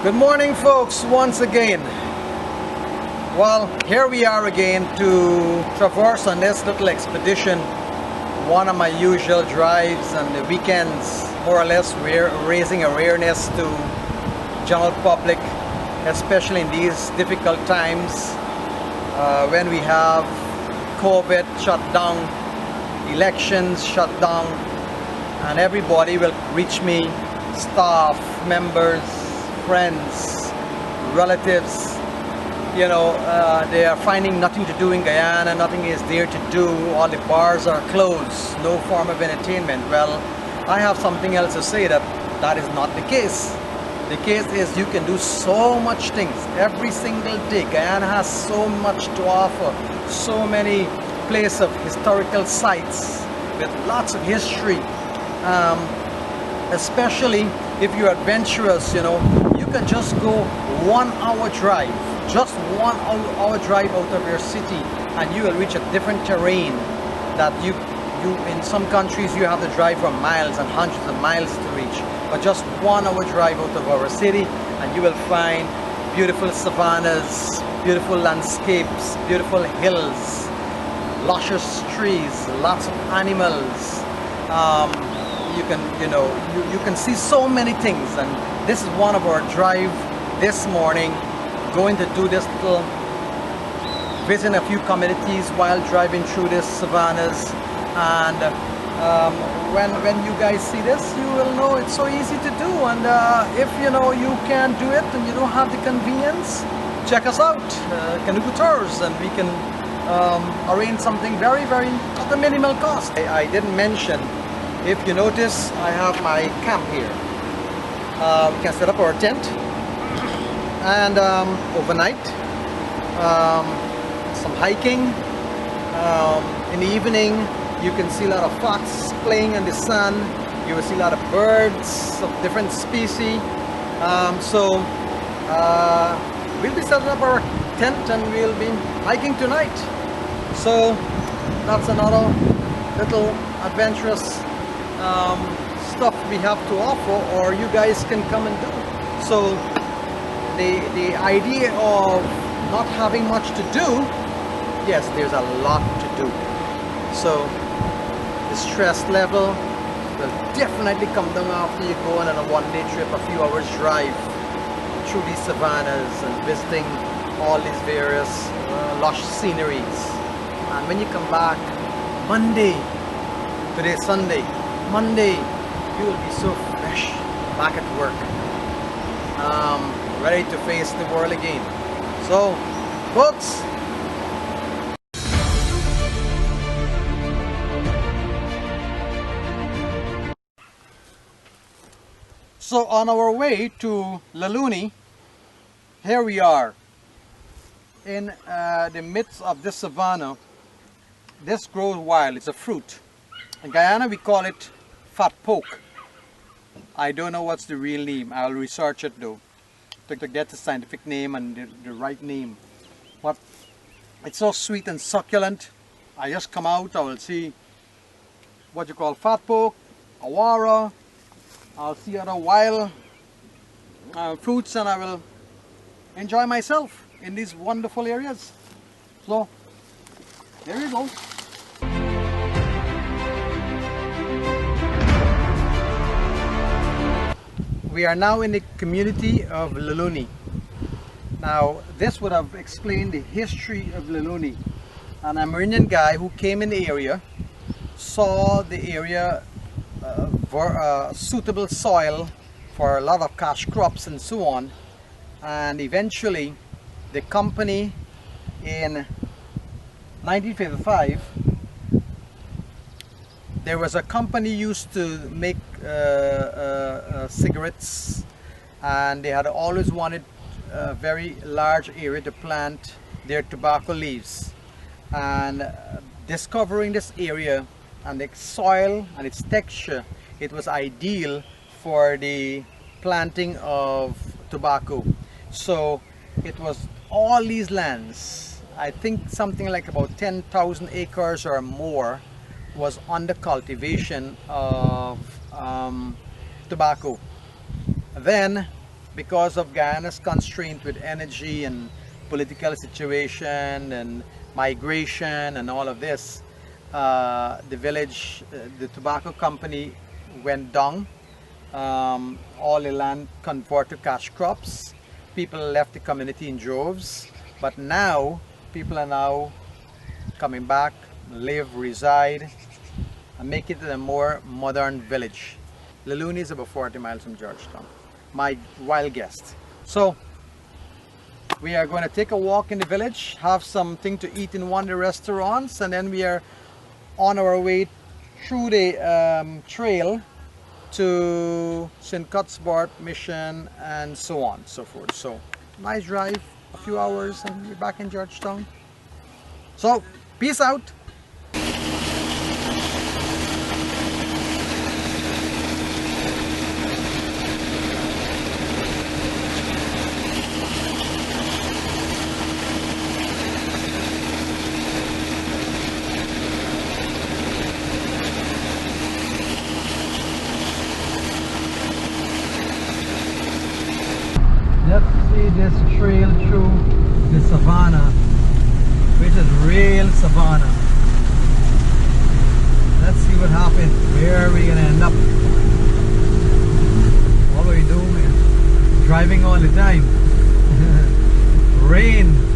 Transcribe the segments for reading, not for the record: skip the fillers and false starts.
Good morning, folks, once again. Well, here we are again to traverse on this little expedition, one of my usual drives on the weekends. More or less, we're raising awareness to general public, especially in these difficult times when we have COVID shut down, elections shut down, and everybody will reach me, staff, members, friends, relatives. You know, they are finding nothing to do in Guyana, nothing is there to do, all the bars are closed, no form of entertainment. Well, I have something else to say, that is not the case. The case is you can do so much things every single day. Guyana has so much to offer, so many places of historical sites with lots of history, especially if you're adventurous. You know, you can just go 1 hour drive, just 1 hour drive out of your city, and you will reach a different terrain that you in some countries you have to drive for miles and hundreds of miles to reach. But just 1 hour drive out of our city and you will find beautiful savannas, beautiful landscapes, beautiful hills, luscious trees, lots of animals. You can, you can see so many things, and this is one of our drive this morning, going to do this little, visiting a few communities while driving through this savannas. And when you guys see this, you will know it's so easy to do. And if you can't do it and you don't have the convenience, check us out, Canoe Tours, and we can arrange something very at a minimal cost. I didn't mention, if you notice, I have my camp here. We can set up our tent and overnight, some hiking. In the evening, you can see a lot of fox playing in the sun. You will see a lot of birds of different species. We'll be setting up our tent and we'll be hiking tonight. So that's another little adventurous stuff we have to offer, or you guys can come and do. So the idea of not having much to do, yes, there's a lot to do. So the stress level will definitely come down after you go on a one-day trip, a few hours drive through these savannas and visiting all these various lush sceneries. And when you come back Monday, today is Sunday, Monday, you will be so fresh, back at work, ready to face the world again. So, folks, so on our way to Lulune, here we are in the midst of this savanna. This grows wild, it's a fruit. In Guyana we call it fat poke. I don't know what's the real name. I'll research it though to get the scientific name and the right name. But it's so sweet and succulent. I just come out, I will see what you call fat poke, awara. I'll see other wild fruits, and I will enjoy myself in these wonderful areas. So there you go. We are now in the community of Lulune. Now this would have explained the history of Lulune. And a Marinian guy who came in the area, saw the area suitable soil for a lot of cash crops and so on, and eventually the company in 1955, there was a company used to make cigarettes, and they had always wanted a very large area to plant their tobacco leaves. And discovering this area and the soil and its texture, it was ideal for the planting of tobacco. So it was all these lands, I think something like about 10,000 acres or more, was under cultivation of tobacco. Then because of Guyana's constraint with energy and political situation and migration and all of this, the village, the tobacco company went down. All the land converted to cash crops. People left the community in droves, but now people are now coming back, live, reside, and make it a more modern village. Lulune is about 40 miles from Georgetown. My wild guest. So we are going to take a walk in the village, have something to eat in one of the restaurants, and then we are on our way through the trail to St. Cuthbert Mission and so on and so forth. So nice drive, a few hours, and we're back in Georgetown. So peace out. Let's see this trail through the Savannah, which is real Savannah. Let's see what happens. Where are we gonna end up? What are we doing, man? Driving all the time. Rain.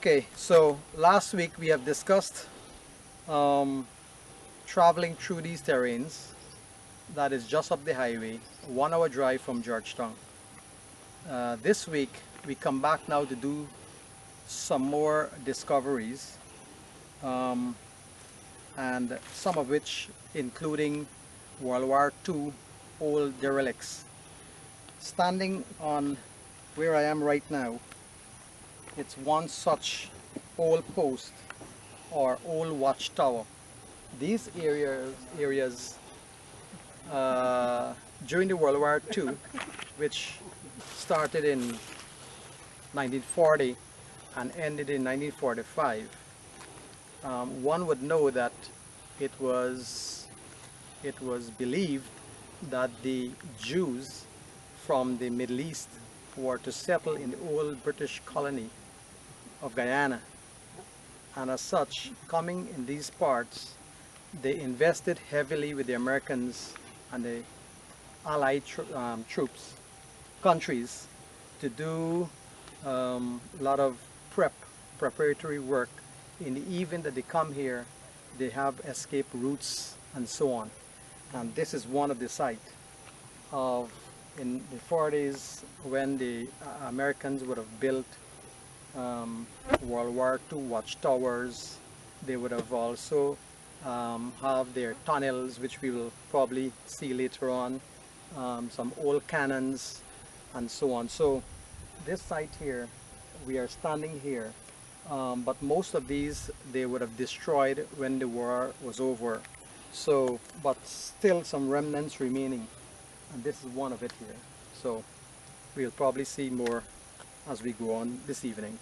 Okay, so last week we have discussed traveling through these terrains that is just up the highway, 1 hour drive from Georgetown. This week we come back now to do some more discoveries, and some of which including World War II old derelicts. Standing on where I am right now, it's one such old post or old watchtower. These areas during the World War II, which started in 1940 and ended in 1945, one would know that it was believed that the Jews from the Middle East were to settle in the old British colony of Guyana, and as such, coming in these parts, they invested heavily with the Americans and the Allied countries to do a lot of preparatory work. In the event that they come here, they have escape routes and so on. And this is one of the sites of, in the 40s, when the Americans would have built World War II watchtowers. They would have also have their tunnels, which we will probably see later on, some old cannons and so on. So this site here, we are standing here, but most of these they would have destroyed when the war was over. So, but still some remnants remaining, and this is one of it here. So we'll probably see more as we go on this evening.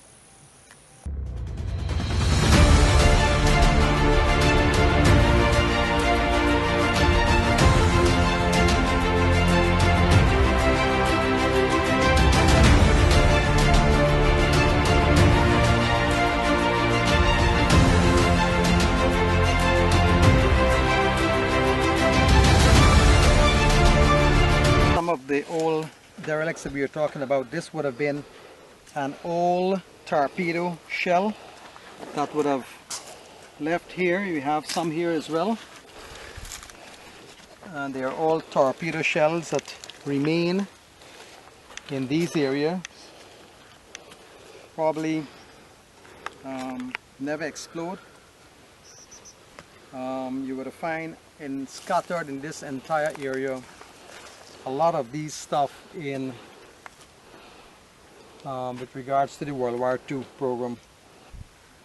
Of the old derelicts that we are talking about, this would have been an old torpedo shell that would have left here. You have some here as well, and they are all torpedo shells that remain in these areas, probably never explode. You would find scattered in this entire area a lot of these stuff in with regards to the World War II program.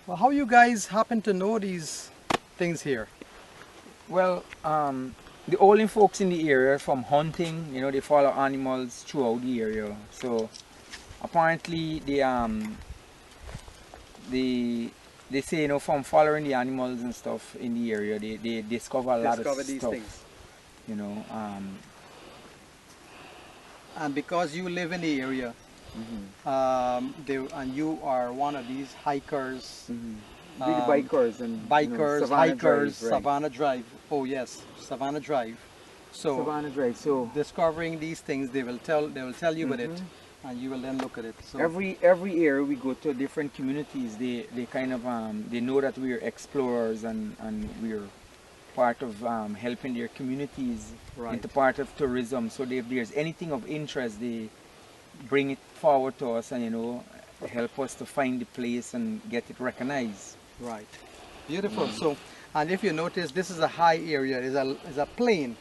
Well, how you guys happen to know these things here? Well, the older folks in the area from hunting, you know, they follow animals throughout the area. So apparently they say, you know, from following the animals and stuff in the area, they discover a lot of these stuff. Things. You know. And because you live in the area, and you are one of these hikers, Bikers and hikers, Drive, right? Savannah Drive. Oh yes, Savannah Drive. So Savannah Drive. So discovering these things, they will tell you with it, and you will then look at it. So every year we go to different communities. They kind of they know that we are explorers and we're part of helping their communities into part of tourism. So if there's anything of interest, they bring it forward to us and, you know, help us to find the place and get it recognized. Right. Beautiful. So, and if you notice, this is a high area. It's a plain.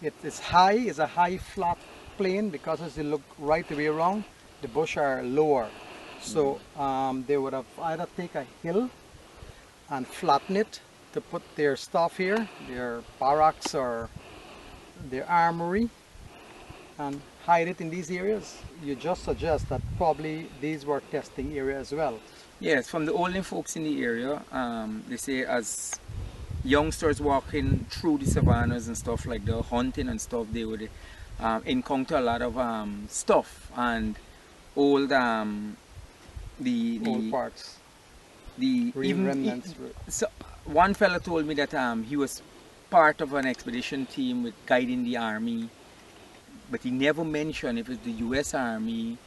It's high. It's a high flat plain, because as you look right the way around, the bush are lower. So they would have either take a hill and flatten it to put their stuff here, their barracks or their armory, and hide it in these areas. You just suggest that probably these were testing areas as well. Yes, from the older folks in the area, they say as youngsters walking through the savannas and stuff like the hunting and stuff, they would encounter a lot of stuff and old old parts, the remnants. So one fellow told me that he was part of an expedition team with guiding the army, but he never mentioned if it's the U.S. Army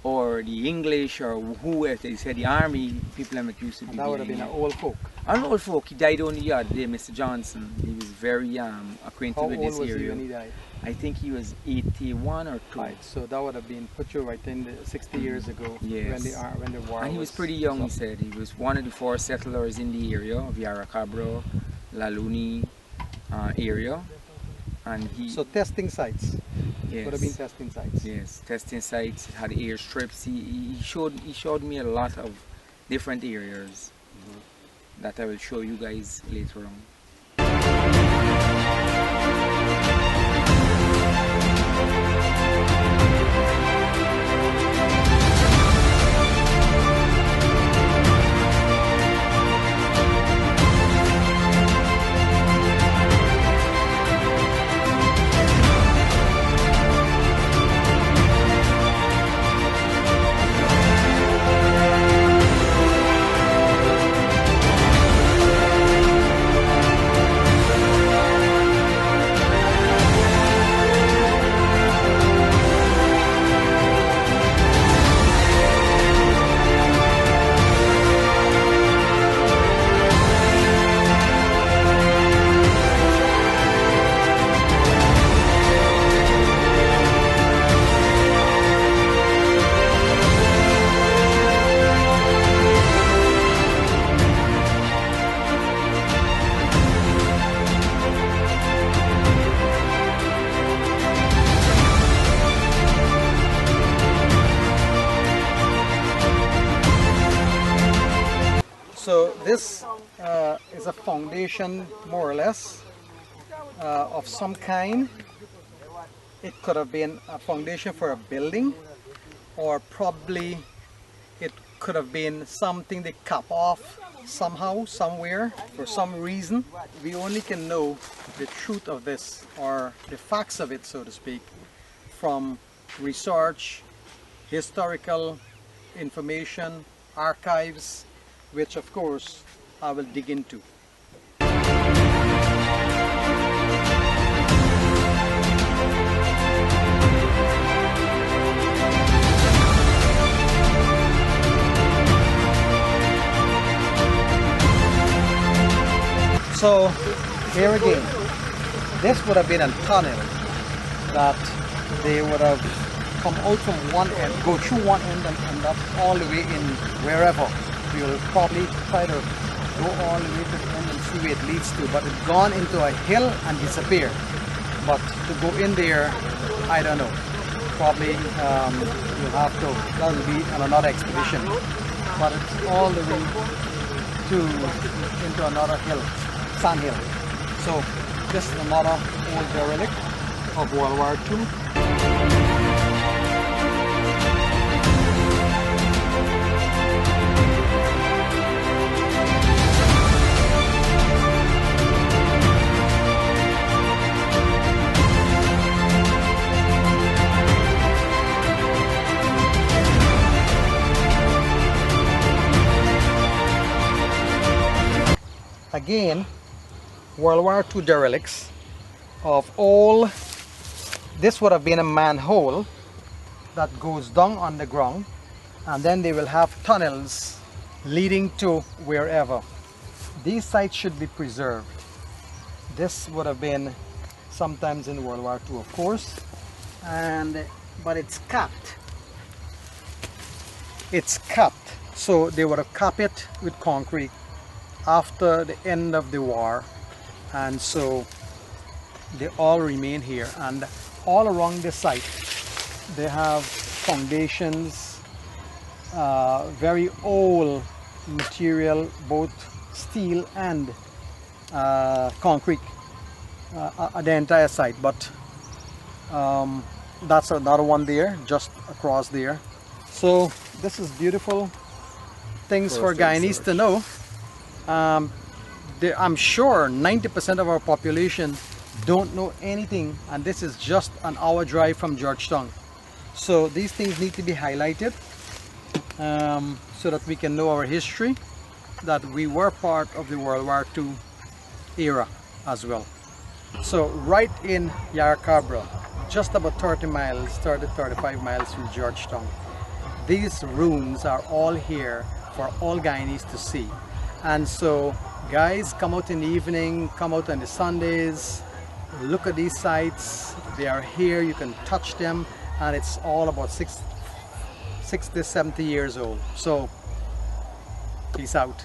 or the English or who else. They said the army people that used to be. And that would have been an old folk. An old folk. He died only the other day, Mr. Johnson. He was very acquainted with this area. How old was he when he died? I think he was 81 or 2. Right, so that would have been put you right in the 60 years ago. Yes. When the war. And he was pretty young. He said he was one of the 4 settlers in the area of Yarra-Cabra, Lulune area. And he. So testing sites. Yes. Would have been testing sites. Yes, testing sites. Had airstrips. He showed me a lot of different areas that I will show you guys later on. So this is a foundation, more or less, of some kind. It could have been a foundation for a building, or probably it could have been something they cap off somehow, somewhere, for some reason. We only can know the truth of this, or the facts of it, so to speak, from research, historical information, archives, which of course I will dig into. So here again, this would have been a tunnel that they would have come out from one end, go through one end and end up all the way in wherever. We will probably try to go all the way to the end and see where it leads to, but it's gone into a hill and disappeared. But to go in there, I don't know. Probably you'll have to, that will be on another expedition. But it's all the way into another hill, sand hill. So this is another old derelict of World War II. Again, World War II derelicts of all. This would have been a manhole that goes down on the ground, and then they will have tunnels leading to wherever. These sites should be preserved. This would have been sometimes in World War II, of course, but it's capped. It's capped, so they would have capped it with concrete after the end of the war, and so they all remain here. And all around the site they have foundations, very old material, both steel and concrete, the entire site. But that's another one there, just across there. So this is beautiful things for Guyanese to know. I'm sure 90% of our population don't know anything, and this is just an hour drive from Georgetown. So these things need to be highlighted so that we can know our history, that we were part of the World War II era as well. So right in Yarra-Cabra, just about 30 miles, 35 miles from Georgetown. these rooms are all here for all Guyanese to see. And so guys, come out in the evening, come out on the Sundays, look at these sites. They are here, you can touch them, and it's all about 60, 70 years old. So peace out.